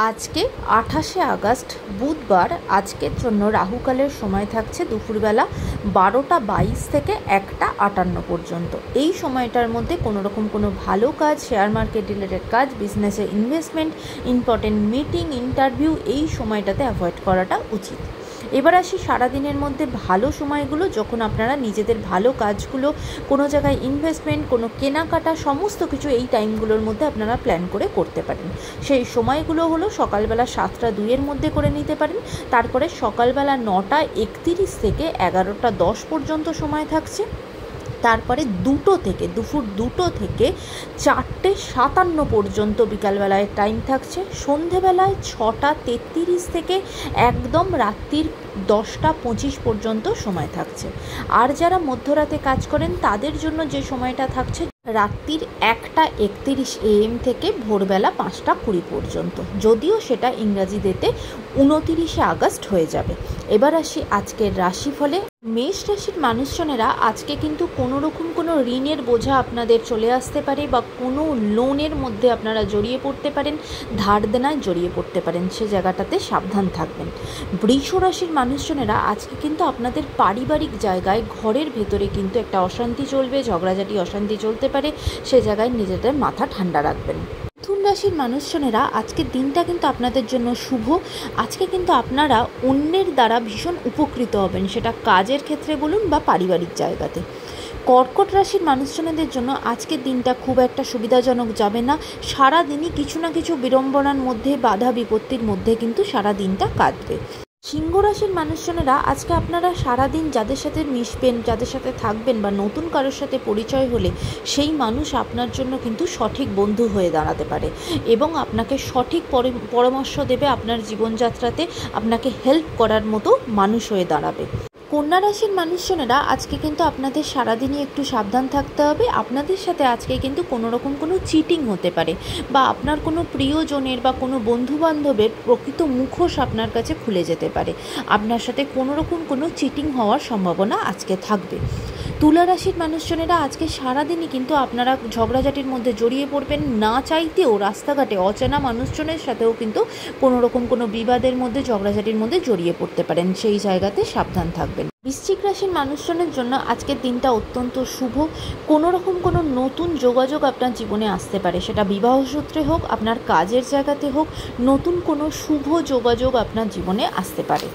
আজকে 28শে আগস্ট বুধবার। আজকের জন্য রাহুকালের সময় থাকছে দুপুরবেলা 12টা 22 থেকে 1টা 58 পর্যন্ত। এই সময়টার মধ্যে কোনোরকম কোনো ভালো কাজ, শেয়ার মার্কেট রিলেটেড কাজ, বিজনেসে ইনভেস্টমেন্ট, ইম্পর্টেন্ট মিটিং, ইন্টারভিউ এই সময়টাতে অ্যাভয়েড করাটা উচিত। এবার আসি সারাদিনের মধ্যে ভালো সময়গুলো, যখন আপনারা নিজেদের ভালো কাজগুলো, কোনো জায়গায় ইনভেস্টমেন্ট, কোনো কেনাকাটা, সমস্ত কিছু এই টাইমগুলোর মধ্যে আপনারা প্ল্যান করে করতে পারেন। সেই সময়গুলো হলো সকালবেলা 7টা 2 মধ্যে করে নিতে পারেন। তারপরে সকালবেলা 9টা 31 থেকে 11টা 10 পর্যন্ত সময় থাকছে। তারপরে দুপুর 2টো থেকে 4টে 57 পর্যন্ত বিকালবেলায় টাইম থাকছে। সন্ধেবেলায় 6টা 33 থেকে একদম রাত্রির 10টা 25 পর্যন্ত সময় থাকছে। আর যারা মধ্যরাতে কাজ করেন তাদের জন্য যে সময়টা থাকছে রাত্রির 1টা 31 AM থেকে ভোরবেলা 5টা 20 পর্যন্ত, যদিও সেটা ইংরাজিতে 29শে আগস্ট হয়ে যাবে। এবার আসি আজকের রাশিফলে। মেষ রাশির মানুষজনেরা আজকে কিন্তু কোনো রকম কোনো ঋণের বোঝা আপনাদের চলে আসতে পারে, বা কোনো লোনের মধ্যে আপনারা জড়িয়ে পড়তে পারেন, ধার দেনায় জড়িয়ে পড়তে পারেন, সে জায়গাটাতে সাবধান থাকবেন। বৃষ রাশির মানুষজনেরা আজকে কিন্তু আপনাদের পারিবারিক জায়গায় ঘরের ভেতরে কিন্তু একটা অশান্তি চলবে, ঝগড়াঝাটি অশান্তি চলতে পারে, সে জায়গায় নিজেদের মাথা ঠান্ডা রাখবেন। মিথুন রাশির মানুষজনেরা আজকের দিনটা কিন্তু আপনাদের জন্য শুভ। আজকে কিন্তু আপনারা অন্যের দ্বারা ভীষণ উপকৃত হবেন, সেটা কাজের ক্ষেত্রে বলুন বা পারিবারিক জায়গাতে। কর্কট রাশির মানুষজনদের জন্য আজকের দিনটা খুব একটা সুবিধাজনক যাবে না। সারা দিনই কিছু না কিছু বিড়ম্বনার মধ্যে, বাধা বিপত্তির মধ্যে কিন্তু সারা দিনটা কাটবে। সিংহ রাশির মানুষজনেরা আজকে আপনারা সারাদিন যাদের সাথে মিশবেন, যাদের সাথে থাকবেন, বা নতুন কারোর সাথে পরিচয় হলে সেই মানুষ আপনার জন্য কিন্তু সঠিক বন্ধু হয়ে দাঁড়াতে পারে, এবং আপনাকে সঠিক পরামর্শ দেবে, আপনার জীবনযাত্রাতে আপনাকে হেল্প করার মতো মানুষ হয়ে দাঁড়াবে। কন্যা রাশির মানুষজনেরা আজকে কিন্তু আপনাদের সারাদিনই একটু সাবধান থাকতে হবে। আপনাদের সাথে আজকে কিন্তু কোনো রকম কোনো চিটিং হতে পারে, বা আপনার কোনো প্রিয়জনের বা কোনো বন্ধুবান্ধবের প্রকৃত মুখোশ আপনার কাছে খুলে যেতে পারে। আপনার সাথে কোনো রকম কোনো চিটিং হওয়ার সম্ভাবনা আজকে থাকবে। তুলা রাশির মানুষজনেরা আজকে সারাদিনই কিন্তু আপনারা ঝগড়াঝাটির মধ্যে জড়িয়ে পড়বেন, না চাইতেও রাস্তাঘাটে অচেনা মানুষজনের সাথেও কিন্তু কোনো রকম কোনো বিবাদের মধ্যে, ঝগড়াঝাটির মধ্যে জড়িয়ে পড়তে পারেন, সেই জায়গাতে সাবধান থাকবেন। বৃশ্চিক রাশির মানুষজনের জন্য আজকের দিনটা অত্যন্ত শুভ। কোনো রকম কোনো নতুন যোগাযোগ আপনার জীবনে আসতে পারে, সেটা বিবাহ সূত্রে হোক, আপনার কাজের জায়গাতে হোক, নতুন কোনো শুভ যোগাযোগ আপনার জীবনে আসতে পারে।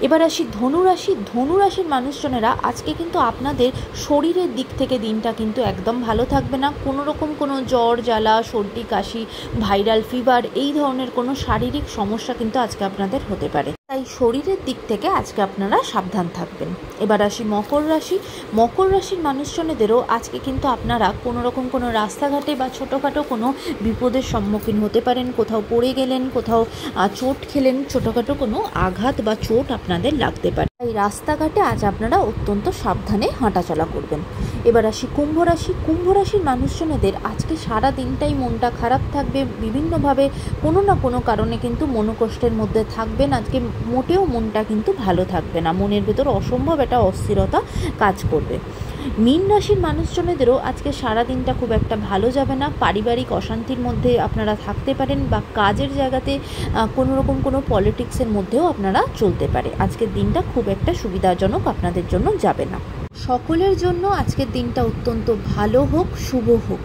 এবার আসি ধনুরাশি। ধনুরাশির মানুষজনেরা আজকে কিন্তু আপনাদের শরীরের দিক থেকে দিনটা কিন্তু একদম ভালো থাকবে না। কোনো রকম কোনো জ্বর, জ্বালা, সর্দি, কাশি, ভাইরাল ফিভার এই ধরনের কোনো শারীরিক সমস্যা কিন্তু আজকে আপনাদের হতে পারে, তাই শরীরের দিক থেকে আজকে আপনারা সাবধান থাকবেন। এবার আসি মকর রাশি। মকর রাশির মানুষজনেদেরও আজকে কিন্তু আপনারা কোনো রকম কোনো রাস্তাঘাটে বা ছোটোখাটো কোনো বিপদের সম্মুখীন হতে পারেন। কোথাও পড়ে গেলেন, কোথাও চোট খেলেন, ছোটোখাটো কোনো আঘাত বা চোট আপনাদের লাগতে পারে, তাই রাস্তাঘাটে আজ আপনারা অত্যন্ত সাবধানে হাঁটাচলা করবেন। এবার আসি কুম্ভ রাশি। কুম্ভ রাশির মানুষজনেদের আজকে সারা দিনটাই মনটা খারাপ থাকবে, বিভিন্নভাবে কোনো না কোনো কারণে কিন্তু মনোকষ্টের মধ্যে থাকবেন। আজকে মোটেও মনটা কিন্তু ভালো থাকবে না, মনের ভেতর অসম্ভব একটা অস্থিরতা কাজ করবে। মীন রাশির মানুষজনেদেরও আজকে সারা দিনটা খুব একটা ভালো যাবে না, পারিবারিক অশান্তির মধ্যে আপনারা থাকতে পারেন, বা কাজের জায়গাতে কোনো রকম কোনো পলিটিক্সের মধ্যেও আপনারা চলতে পারে। আজকের দিনটা খুব একটা সুবিধাজনক আপনাদের জন্য যাবে না। সকলের জন্য আজকের দিনটা অত্যন্ত ভালো হোক, শুভ হোক।